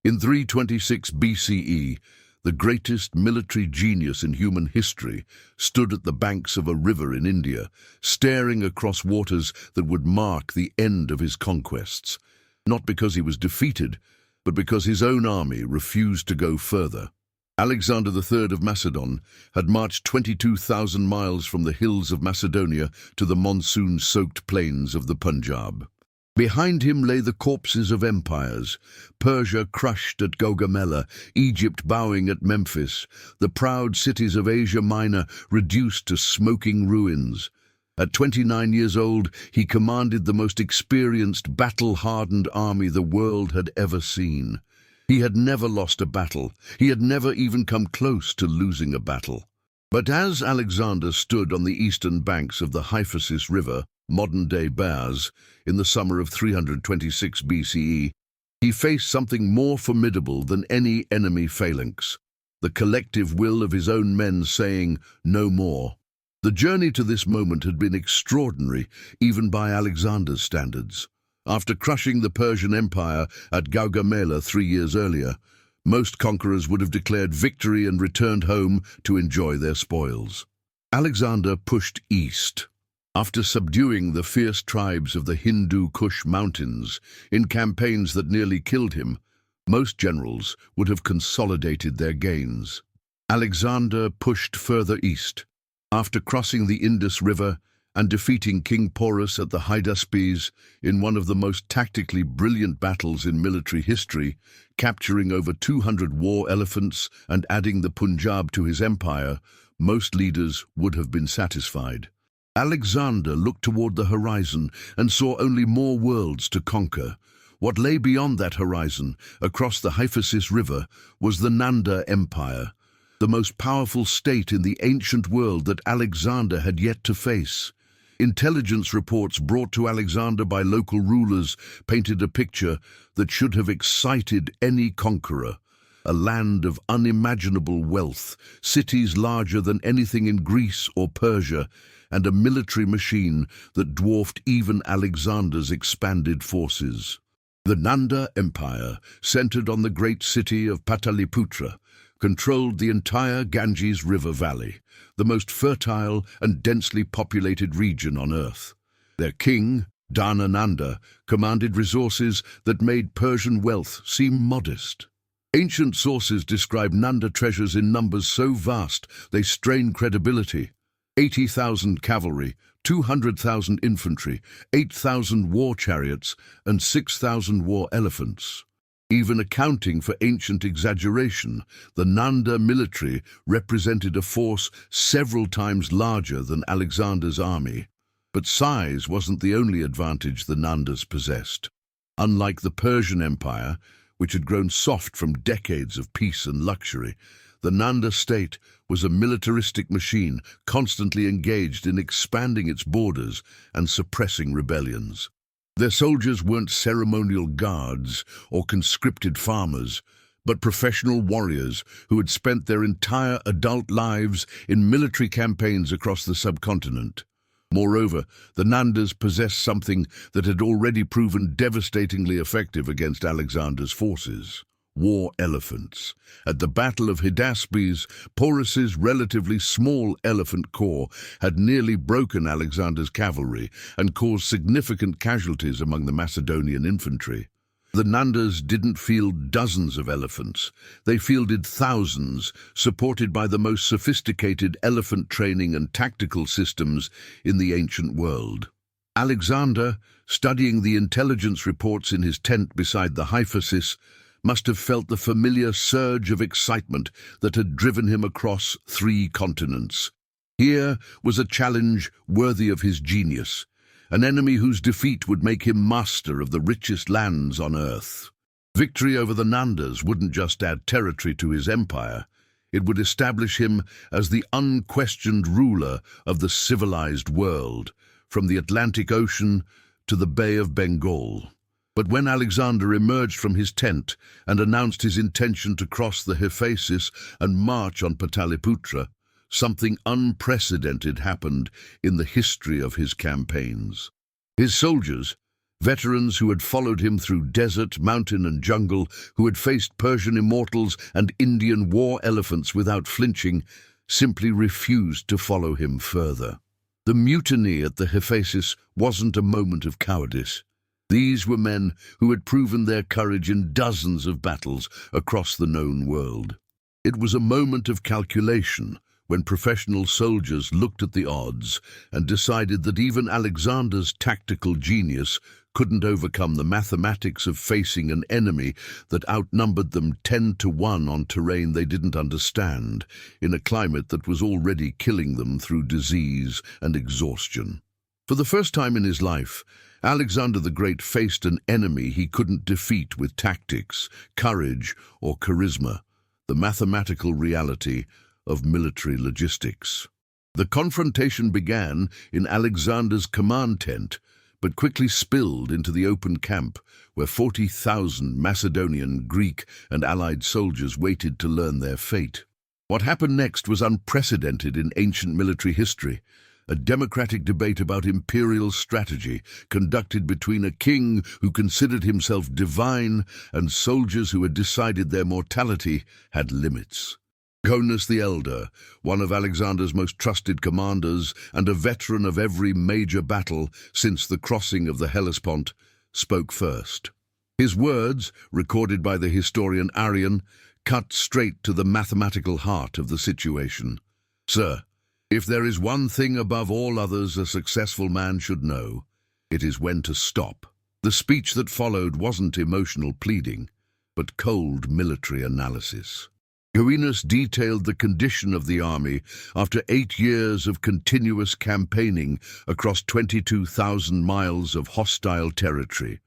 In 326 BCE, the greatest military genius in human history stood at the banks of a river in India, staring across waters that would mark the end of his conquests, not because he was defeated, but because his own army refused to go further. Alexander III of Macedon had marched 22,000 miles from the hills of Macedonia to the monsoon-soaked plains of the Punjab. Behind him lay the corpses of empires, Persia crushed at Gaugamela, Egypt bowing at Memphis, the proud cities of Asia Minor reduced to smoking ruins. At 29 years old, he commanded the most experienced, battle-hardened army the world had ever seen. He had never lost a battle. He had never even come close to losing a battle. But as Alexander stood on the eastern banks of the Hyphasis River, modern-day Baz, in the summer of 326 BCE, he faced something more formidable than any enemy phalanx, the collective will of his own men saying, "No more." The journey to this moment had been extraordinary, even by Alexander's standards. After crushing the Persian Empire at Gaugamela 3 years earlier, most conquerors would have declared victory and returned home to enjoy their spoils. Alexander pushed east. After subduing the fierce tribes of the Hindu Kush mountains in campaigns that nearly killed him, most generals would have consolidated their gains. Alexander pushed further east. After crossing the Indus River and defeating King Porus at the Hyphasis in one of the most tactically brilliant battles in military history, capturing over 200 war elephants and adding the Punjab to his empire, most leaders would have been satisfied. Alexander looked toward the horizon and saw only more worlds to conquer. What lay beyond that horizon, across the Hyphasis River, was the Nanda Empire, the most powerful state in the ancient world that Alexander had yet to face. Intelligence reports brought to Alexander by local rulers painted a picture that should have excited any conqueror. A land of unimaginable wealth, cities larger than anything in Greece or Persia, and a military machine that dwarfed even Alexander's expanded forces. The Nanda Empire, centered on the great city of Pataliputra, controlled the entire Ganges River Valley, the most fertile and densely populated region on earth. Their king, Nanda, commanded resources that made Persian wealth seem modest. Ancient sources describe Nanda treasures in numbers so vast they strain credibility. 80,000 cavalry, 200,000 infantry, 8,000 war chariots, and 6,000 war elephants. Even accounting for ancient exaggeration, the Nanda military represented a force several times larger than Alexander's army. But size wasn't the only advantage the Nandas possessed. Unlike the Persian Empire, which had grown soft from decades of peace and luxury, the Nanda state was a militaristic machine constantly engaged in expanding its borders and suppressing rebellions. Their soldiers weren't ceremonial guards or conscripted farmers, but professional warriors who had spent their entire adult lives in military campaigns across the subcontinent. Moreover, the Nandas possessed something that had already proven devastatingly effective against Alexander's forces: war elephants. At the Battle of Hyphasis, Porus's relatively small elephant corps had nearly broken Alexander's cavalry and caused significant casualties among the Macedonian infantry. The Nandas didn't field dozens of elephants. They fielded thousands, supported by the most sophisticated elephant training and tactical systems in the ancient world. Alexander, studying the intelligence reports in his tent beside the Hyphasis, must have felt the familiar surge of excitement that had driven him across 3 continents. Here was a challenge worthy of his genius, an enemy whose defeat would make him master of the richest lands on earth. Victory over the Nandas wouldn't just add territory to his empire, it would establish him as the unquestioned ruler of the civilized world, from the Atlantic Ocean to the Bay of Bengal. But when Alexander emerged from his tent and announced his intention to cross the Hyphasis and march on Pataliputra, something unprecedented happened in the history of his campaigns. His soldiers, Veterans who had followed him through desert, mountain and jungle, who had faced Persian immortals and Indian war elephants without flinching, simply refused to follow him further. The mutiny at the Hyphasis wasn't a moment of cowardice. These were men who had proven their courage in dozens of battles across the known world. It was a moment of calculation, when professional soldiers looked at the odds and decided that even Alexander's tactical genius couldn't overcome the mathematics of facing an enemy that outnumbered them 10-1 on terrain they didn't understand, in a climate that was already killing them through disease and exhaustion. For the first time in his life, Alexander the Great faced an enemy he couldn't defeat with tactics, courage, or charisma, the mathematical reality of military logistics. The confrontation began in Alexander's command tent, but quickly spilled into the open camp, where 40,000 Macedonian, Greek, and allied soldiers waited to learn their fate. What happened next was unprecedented in ancient military history, a democratic debate about imperial strategy conducted between a king who considered himself divine and soldiers who had decided their mortality had limits. Conus the Elder, one of Alexander's most trusted commanders and a veteran of every major battle since the crossing of the Hellespont, spoke first. His words, recorded by the historian Arrian, cut straight to the mathematical heart of the situation. "Sir, if there is one thing above all others a successful man should know, it is when to stop." The speech that followed wasn't emotional pleading, but cold military analysis. Conus detailed the condition of the army after 8 years of continuous campaigning across 22,000 miles of hostile territory.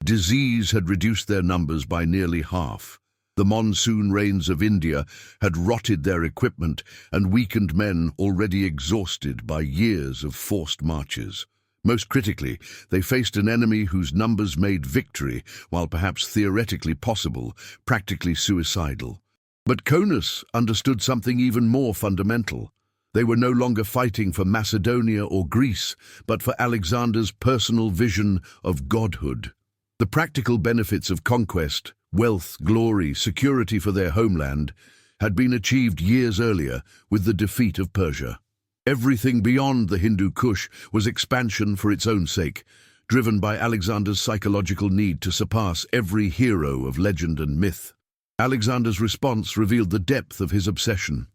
Disease had reduced their numbers by nearly half. The monsoon rains of India had rotted their equipment and weakened men already exhausted by years of forced marches. Most critically, they faced an enemy whose numbers made victory, while perhaps theoretically possible, practically suicidal. But Conus understood something even more fundamental. They were no longer fighting for Macedonia or Greece, but for Alexander's personal vision of godhood. The practical benefits of conquest, wealth, glory, security for their homeland, had been achieved years earlier with the defeat of Persia. Everything beyond the Hindu Kush was expansion for its own sake, driven by Alexander's psychological need to surpass every hero of legend and myth. Alexander's response revealed the depth of his obsession.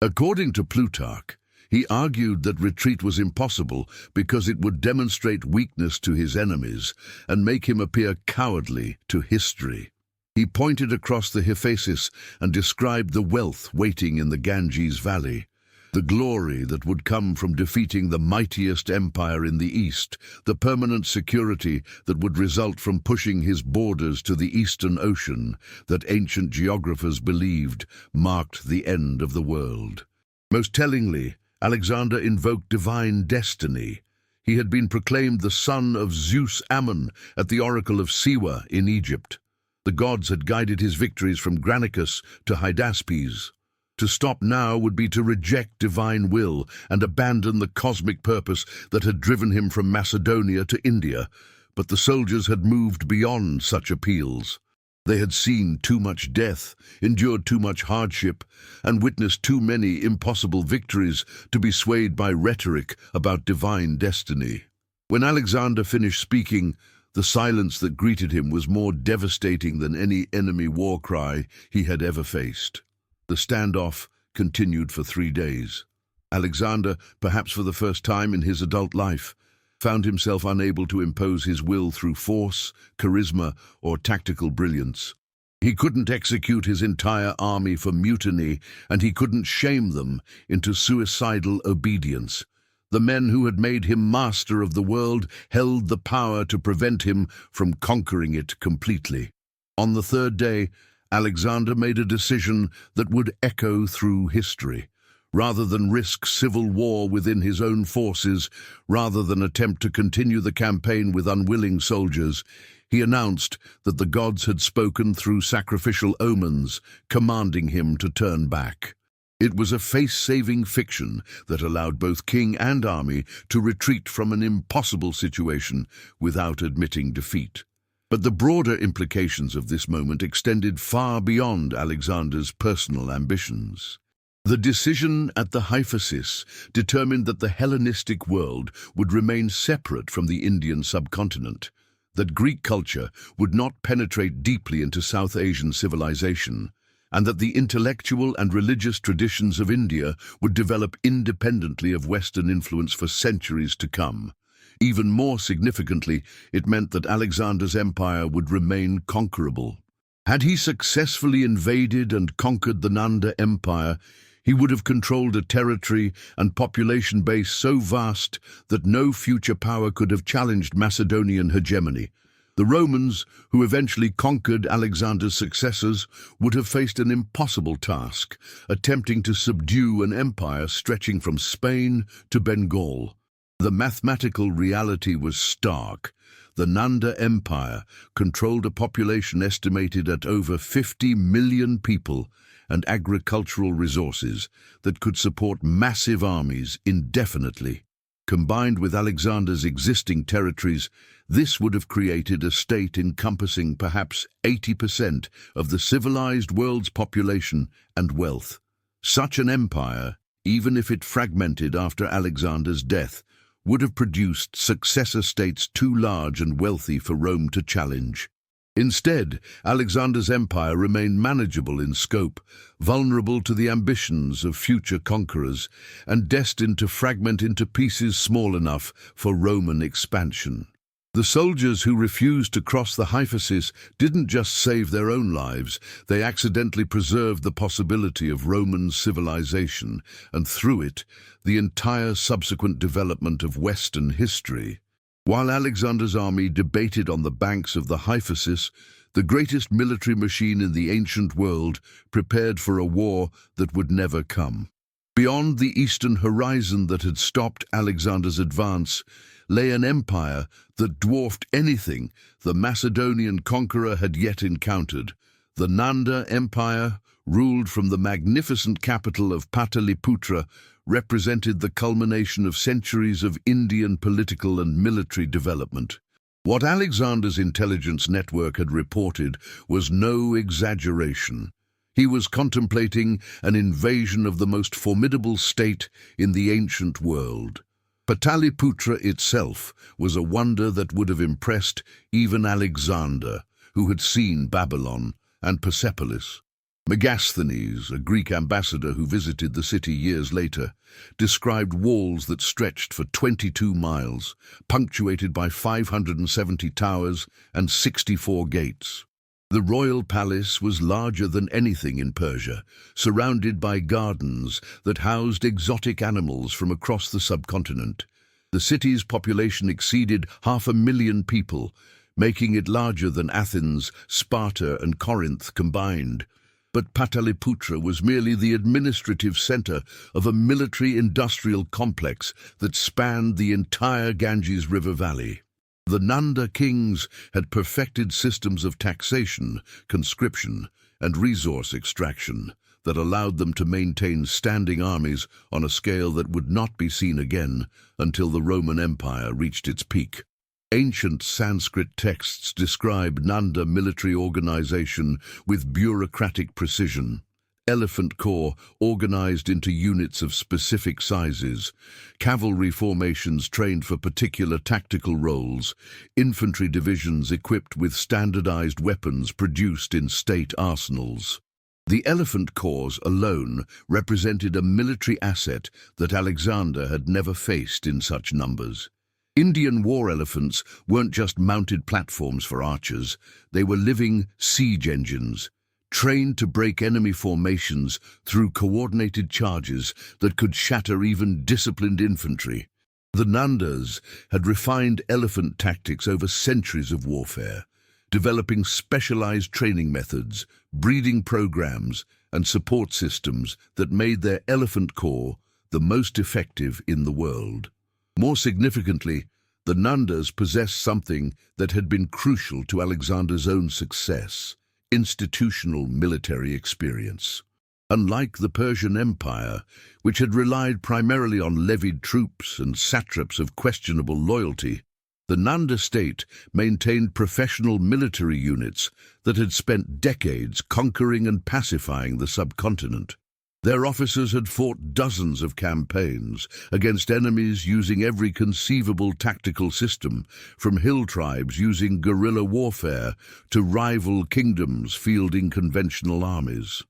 According to Plutarch, he argued that retreat was impossible because it would demonstrate weakness to his enemies and make him appear cowardly to history. He pointed across the Hyphasis and described the wealth waiting in the Ganges Valley, the glory that would come from defeating the mightiest empire in the East, the permanent security that would result from pushing his borders to the Eastern Ocean that ancient geographers believed marked the end of the world. Most tellingly, Alexander invoked divine destiny. He had been proclaimed the son of Zeus Ammon at the oracle of Siwa in Egypt. The gods had guided his victories from Granicus to Hydaspes. To stop now would be to reject divine will and abandon the cosmic purpose that had driven him from Macedonia to India. But the soldiers had moved beyond such appeals. They had seen too much death, endured too much hardship, and witnessed too many impossible victories to be swayed by rhetoric about divine destiny. When Alexander finished speaking, the silence that greeted him was more devastating than any enemy war cry he had ever faced. The standoff continued for 3 days. Alexander, perhaps for the first time in his adult life, found himself unable to impose his will through force, charisma, or tactical brilliance. He couldn't execute his entire army for mutiny, and he couldn't shame them into suicidal obedience. The men who had made him master of the world held the power to prevent him from conquering it completely. On the 3rd day, Alexander made a decision that would echo through history. Rather than risk civil war within his own forces, rather than attempt to continue the campaign with unwilling soldiers, he announced that the gods had spoken through sacrificial omens, commanding him to turn back. It was a face-saving fiction that allowed both king and army to retreat from an impossible situation without admitting defeat. But the broader implications of this moment extended far beyond Alexander's personal ambitions. The decision at the Hyphasis determined that the Hellenistic world would remain separate from the Indian subcontinent, that Greek culture would not penetrate deeply into South Asian civilization, and that the intellectual and religious traditions of India would develop independently of Western influence for centuries to come. Even more significantly, it meant that Alexander's empire would remain conquerable. Had he successfully invaded and conquered the Nanda Empire, he would have controlled a territory and population base so vast that no future power could have challenged Macedonian hegemony. The Romans, who eventually conquered Alexander's successors, would have faced an impossible task, attempting to subdue an empire stretching from Spain to Bengal. The mathematical reality was stark. The Nanda Empire controlled a population estimated at over 50 million people and agricultural resources that could support massive armies indefinitely. Combined with Alexander's existing territories, this would have created a state encompassing perhaps 80% of the civilized world's population and wealth. Such an empire, even if it fragmented after Alexander's death, would have produced successor states too large and wealthy for Rome to challenge. Instead, Alexander's empire remained manageable in scope, vulnerable to the ambitions of future conquerors, and destined to fragment into pieces small enough for Roman expansion. The soldiers who refused to cross the Hyphasis didn't just save their own lives, they accidentally preserved the possibility of Roman civilization, and through it, the entire subsequent development of Western history. While Alexander's army debated on the banks of the Hyphasis, the greatest military machine in the ancient world prepared for a war that would never come. Beyond the eastern horizon that had stopped Alexander's advance lay an empire that dwarfed anything the Macedonian conqueror had yet encountered. The Nanda Empire, ruled from the magnificent capital of Pataliputra, represented the culmination of centuries of Indian political and military development. What Alexander's intelligence network had reported was no exaggeration. He was contemplating an invasion of the most formidable state in the ancient world. Pataliputra itself was a wonder that would have impressed even Alexander, who had seen Babylon and Persepolis. Megasthenes, a Greek ambassador who visited the city years later, described walls that stretched for 22 miles, punctuated by 570 towers and 64 gates. The royal palace was larger than anything in Persia, surrounded by gardens that housed exotic animals from across the subcontinent. The city's population exceeded 500,000 people, making it larger than Athens, Sparta, and Corinth combined. But Pataliputra was merely the administrative center of a military-industrial complex that spanned the entire Ganges River Valley. The Nanda kings had perfected systems of taxation, conscription, and resource extraction that allowed them to maintain standing armies on a scale that would not be seen again until the Roman Empire reached its peak. Ancient Sanskrit texts describe Nanda military organization with bureaucratic precision. Elephant corps organized into units of specific sizes, cavalry formations trained for particular tactical roles, infantry divisions equipped with standardized weapons produced in state arsenals. The elephant corps alone represented a military asset that Alexander had never faced in such numbers. Indian war elephants weren't just mounted platforms for archers, they were living siege engines, trained to break enemy formations through coordinated charges that could shatter even disciplined infantry. The Nandas had refined elephant tactics over centuries of warfare, developing specialized training methods, breeding programs, and support systems that made their elephant corps the most effective in the world. More significantly, the Nandas possessed something that had been crucial to Alexander's own success: institutional military experience. Unlike the Persian Empire, which had relied primarily on levied troops and satraps of questionable loyalty, the Nanda state maintained professional military units that had spent decades conquering and pacifying the subcontinent. Their officers had fought dozens of campaigns against enemies using every conceivable tactical system, from hill tribes using guerrilla warfare to rival kingdoms fielding conventional armies.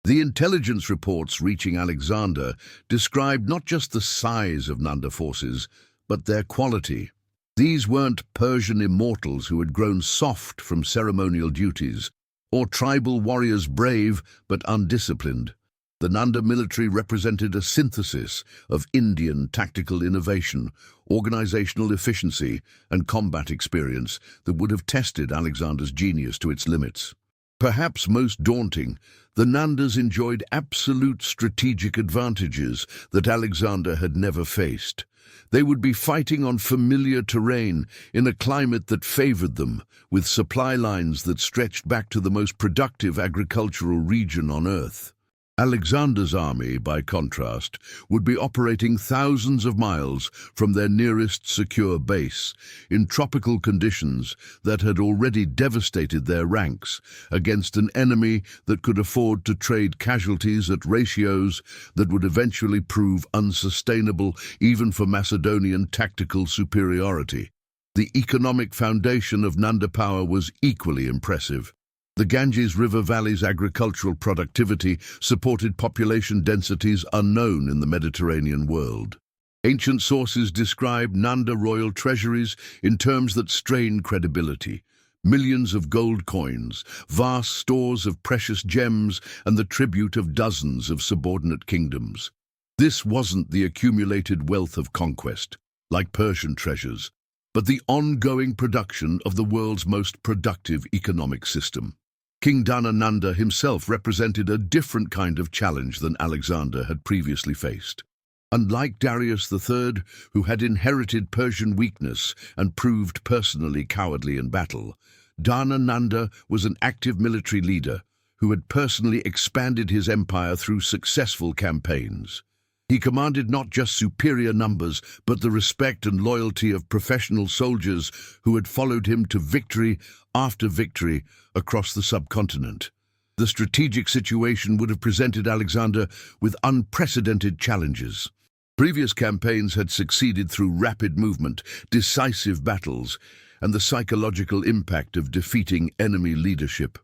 The intelligence reports reaching Alexander described not just the size of Nanda forces, but their quality. These weren't Persian immortals who had grown soft from ceremonial duties, or tribal warriors brave but undisciplined. The Nanda military represented a synthesis of Indian tactical innovation, organizational efficiency, and combat experience that would have tested Alexander's genius to its limits. Perhaps most daunting, the Nandas enjoyed absolute strategic advantages that Alexander had never faced. They would be fighting on familiar terrain in a climate that favored them, with supply lines that stretched back to the most productive agricultural region on Earth. Alexander's army, by contrast, would be operating thousands of miles from their nearest secure base, in tropical conditions that had already devastated their ranks, against an enemy that could afford to trade casualties at ratios that would eventually prove unsustainable even for Macedonian tactical superiority. The economic foundation of Nanda power was equally impressive. The Ganges River Valley's agricultural productivity supported population densities unknown in the Mediterranean world. Ancient sources describe Nanda royal treasuries in terms that strain credibility. Millions of gold coins, vast stores of precious gems, and the tribute of dozens of subordinate kingdoms. This wasn't the accumulated wealth of conquest, like Persian treasures, but the ongoing production of the world's most productive economic system. King Nanda himself represented a different kind of challenge than Alexander had previously faced. Unlike Darius III, who had inherited Persian weakness and proved personally cowardly in battle, Nanda was an active military leader who had personally expanded his empire through successful campaigns. He commanded not just superior numbers, but the respect and loyalty of professional soldiers who had followed him to victory after victory across the subcontinent. The strategic situation would have presented Alexander with unprecedented challenges. Previous campaigns had succeeded through rapid movement, decisive battles, and the psychological impact of defeating enemy leadership.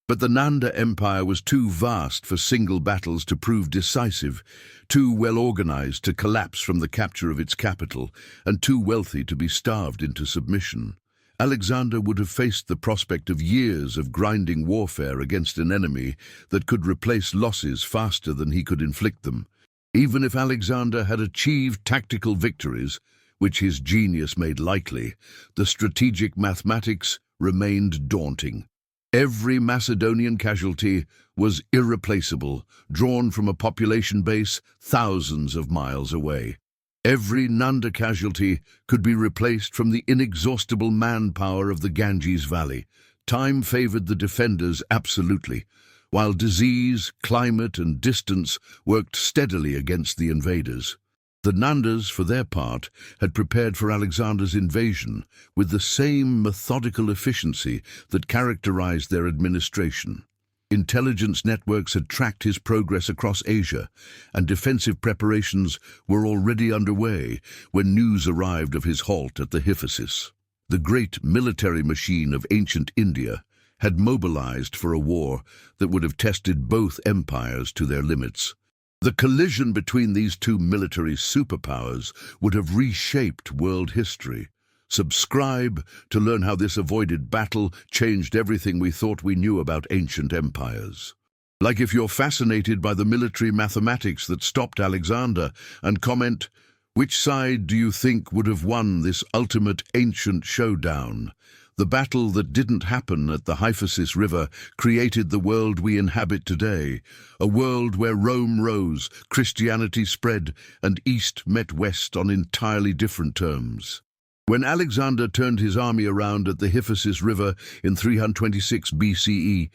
But the Nanda Empire was too vast for single battles to prove decisive, too well organized to collapse from the capture of its capital, and too wealthy to be starved into submission. Alexander would have faced the prospect of years of grinding warfare against an enemy that could replace losses faster than he could inflict them. Even if Alexander had achieved tactical victories, which his genius made likely, the strategic mathematics remained daunting. Every Macedonian casualty was irreplaceable, drawn from a population base thousands of miles away. Every Nanda casualty could be replaced from the inexhaustible manpower of the Ganges Valley. Time favored the defenders absolutely, while disease, climate, and distance worked steadily against the invaders. The Nandas, for their part, had prepared for Alexander's invasion with the same methodical efficiency that characterized their administration. Intelligence networks had tracked his progress across Asia, and defensive preparations were already underway when news arrived of his halt at the Hyphasis. The great military machine of ancient India had mobilized for a war that would have tested both empires to their limits. The collision between these two military superpowers would have reshaped world history. Subscribe to learn how this avoided battle changed everything we thought we knew about ancient empires. Like if you're fascinated by the military mathematics that stopped Alexander, and comment, which side do you think would have won this ultimate ancient showdown? The battle that didn't happen at the Hyphasis River created the world we inhabit today, a world where Rome rose, Christianity spread, and East met West on entirely different terms. When Alexander turned his army around at the Hyphasis River in 326 BCE,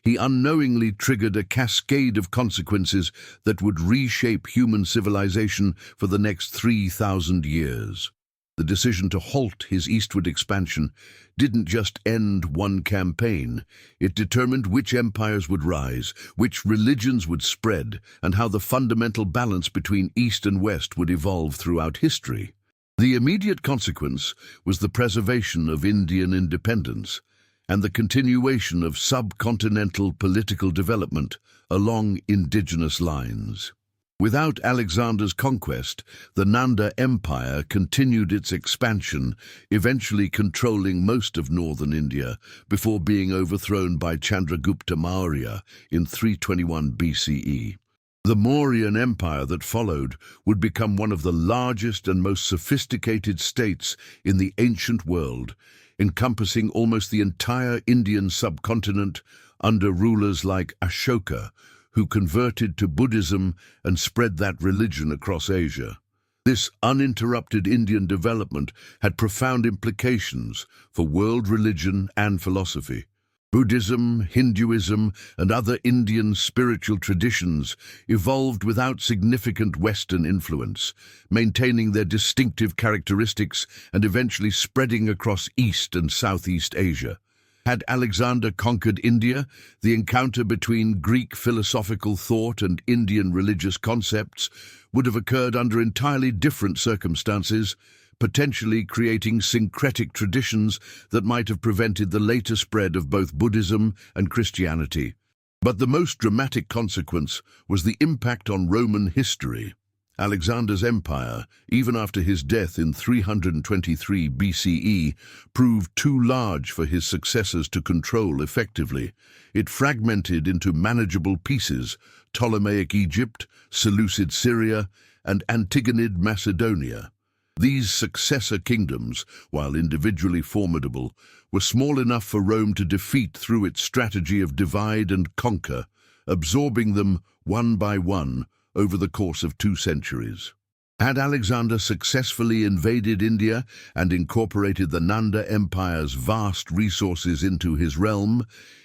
he unknowingly triggered a cascade of consequences that would reshape human civilization for the next 3,000 years. The decision to halt his eastward expansion didn't just end one campaign. It determined which empires would rise, which religions would spread, and how the fundamental balance between East and West would evolve throughout history. The immediate consequence was the preservation of Indian independence and the continuation of subcontinental political development along indigenous lines. Without Alexander's conquest, the Nanda Empire continued its expansion, eventually controlling most of northern India before being overthrown by Chandragupta Maurya in 321 BCE. The Mauryan Empire that followed would become one of the largest and most sophisticated states in the ancient world, encompassing almost the entire Indian subcontinent under rulers like Ashoka, who converted to Buddhism and spread that religion across Asia. This uninterrupted Indian development had profound implications for world religion and philosophy. Buddhism, Hinduism, and other Indian spiritual traditions evolved without significant Western influence, maintaining their distinctive characteristics and eventually spreading across East and Southeast Asia. Had Alexander conquered India, the encounter between Greek philosophical thought and Indian religious concepts would have occurred under entirely different circumstances, potentially creating syncretic traditions that might have prevented the later spread of both Buddhism and Christianity. But the most dramatic consequence was the impact on Roman history. Alexander's empire, even after his death in 323 BCE, proved too large for his successors to control effectively. It fragmented into manageable pieces: Ptolemaic Egypt, Seleucid Syria, and Antigonid Macedonia. These successor kingdoms, while individually formidable, were small enough for Rome to defeat through its strategy of divide and conquer, absorbing them one by one over the course of 2 centuries. Had Alexander successfully invaded India and incorporated the Nanda Empire's vast resources into his realm,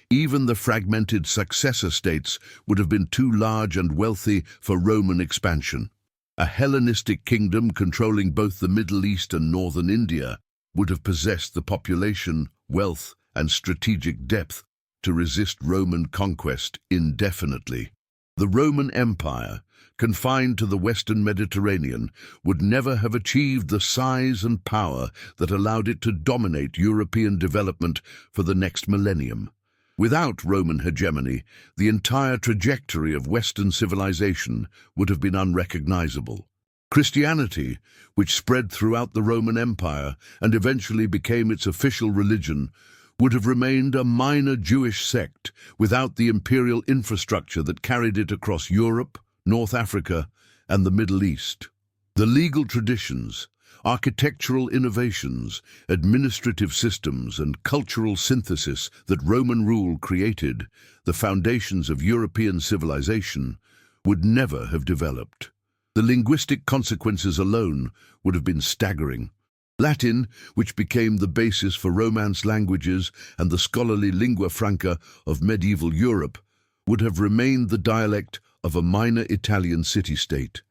even the fragmented successor states would have been too large and wealthy for Roman expansion. A Hellenistic kingdom controlling both the Middle East and northern India would have possessed the population, wealth, and strategic depth to resist Roman conquest indefinitely. The Roman Empire, confined to the Western Mediterranean, would never have achieved the size and power that allowed it to dominate European development for the next millennium. Without Roman hegemony, the entire trajectory of Western civilization would have been unrecognizable. Christianity, which spread throughout the Roman Empire and eventually became its official religion, would have remained a minor Jewish sect without the imperial infrastructure that carried it across Europe, North Africa, and the Middle East. The legal traditions, architectural innovations, administrative systems, and cultural synthesis that Roman rule created, the foundations of European civilization, would never have developed. The linguistic consequences alone would have been staggering. Latin, which became the basis for Romance languages and the scholarly lingua franca of medieval Europe, would have remained the dialect of a minor Italian city-state.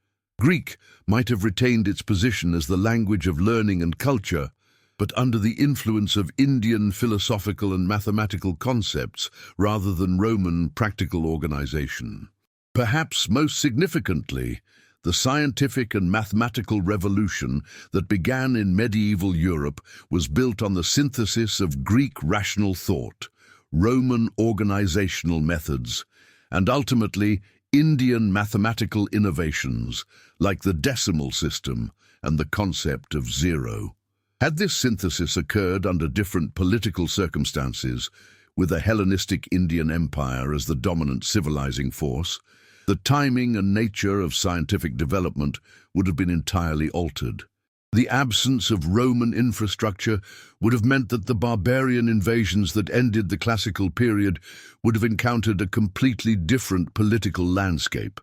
Greek might have retained its position as the language of learning and culture, but under the influence of Indian philosophical and mathematical concepts rather than Roman practical organization. Perhaps most significantly, the scientific and mathematical revolution that began in medieval Europe was built on the synthesis of Greek rational thought, Roman organizational methods, and ultimately Indian mathematical innovations like the decimal system and the concept of zero. Had this synthesis occurred under different political circumstances, with a Hellenistic Indian Empire as the dominant civilizing force, the timing and nature of scientific development would have been entirely altered. The absence of Roman infrastructure would have meant that the barbarian invasions that ended the classical period would have encountered a completely different political landscape.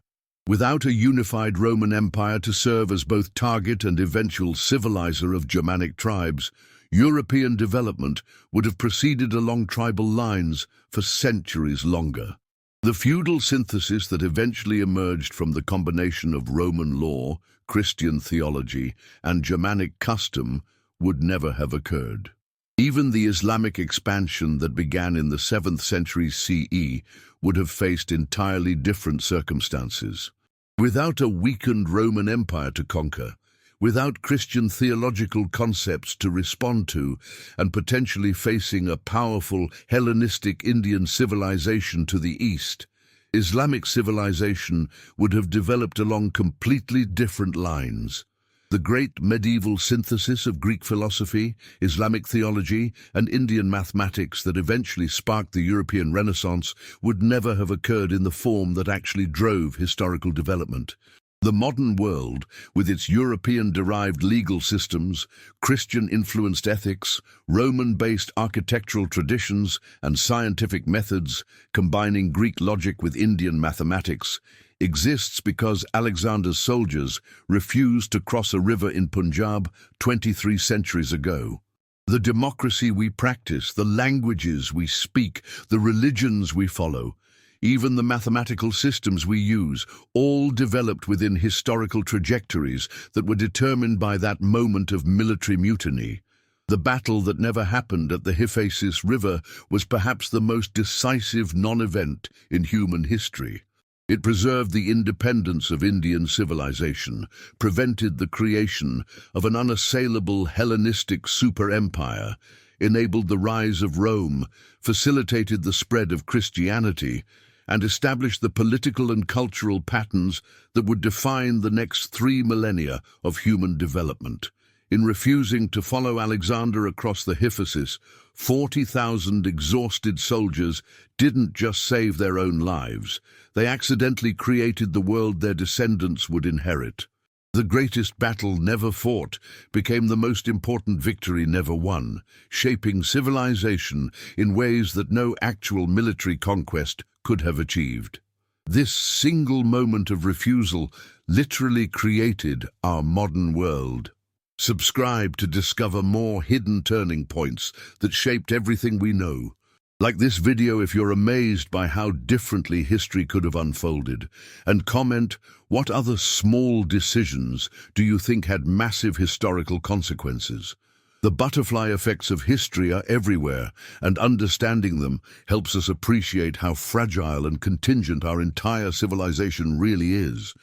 Without a unified Roman Empire to serve as both target and eventual civilizer of Germanic tribes, European development would have proceeded along tribal lines for centuries longer. The feudal synthesis that eventually emerged from the combination of Roman law, Christian theology, and Germanic custom would never have occurred. Even the Islamic expansion that began in the 7th century CE would have faced entirely different circumstances. Without a weakened Roman Empire to conquer, without Christian theological concepts to respond to, and potentially facing a powerful Hellenistic Indian civilization to the east, Islamic civilization would have developed along completely different lines. The great medieval synthesis of Greek philosophy, Islamic theology, and Indian mathematics that eventually sparked the European Renaissance would never have occurred in the form that actually drove historical development. The modern world, with its European-derived legal systems, Christian-influenced ethics, Roman-based architectural traditions, and scientific methods, combining Greek logic with Indian mathematics, exists because Alexander's soldiers refused to cross a river in Punjab 23 centuries ago. The democracy we practice, the languages we speak, the religions we follow, even the mathematical systems we use, all developed within historical trajectories that were determined by that moment of military mutiny. The battle that never happened at the Hyphasis River was perhaps the most decisive non-event in human history. It preserved the independence of Indian civilization, prevented the creation of an unassailable Hellenistic super-empire, enabled the rise of Rome, facilitated the spread of Christianity, and established the political and cultural patterns that would define the next 3 millennia of human development. In refusing to follow Alexander across the Hyphasis, 40,000 exhausted soldiers didn't just save their own lives, they accidentally created the world their descendants would inherit. The greatest battle never fought became the most important victory never won, shaping civilization in ways that no actual military conquest could have achieved. This single moment of refusal literally created our modern world. Subscribe to discover more hidden turning points that shaped everything we know. Like this video if you're amazed by how differently history could have unfolded, and comment what other small decisions do you think had massive historical consequences. The butterfly effects of history are everywhere, and understanding them helps us appreciate how fragile and contingent our entire civilization really is.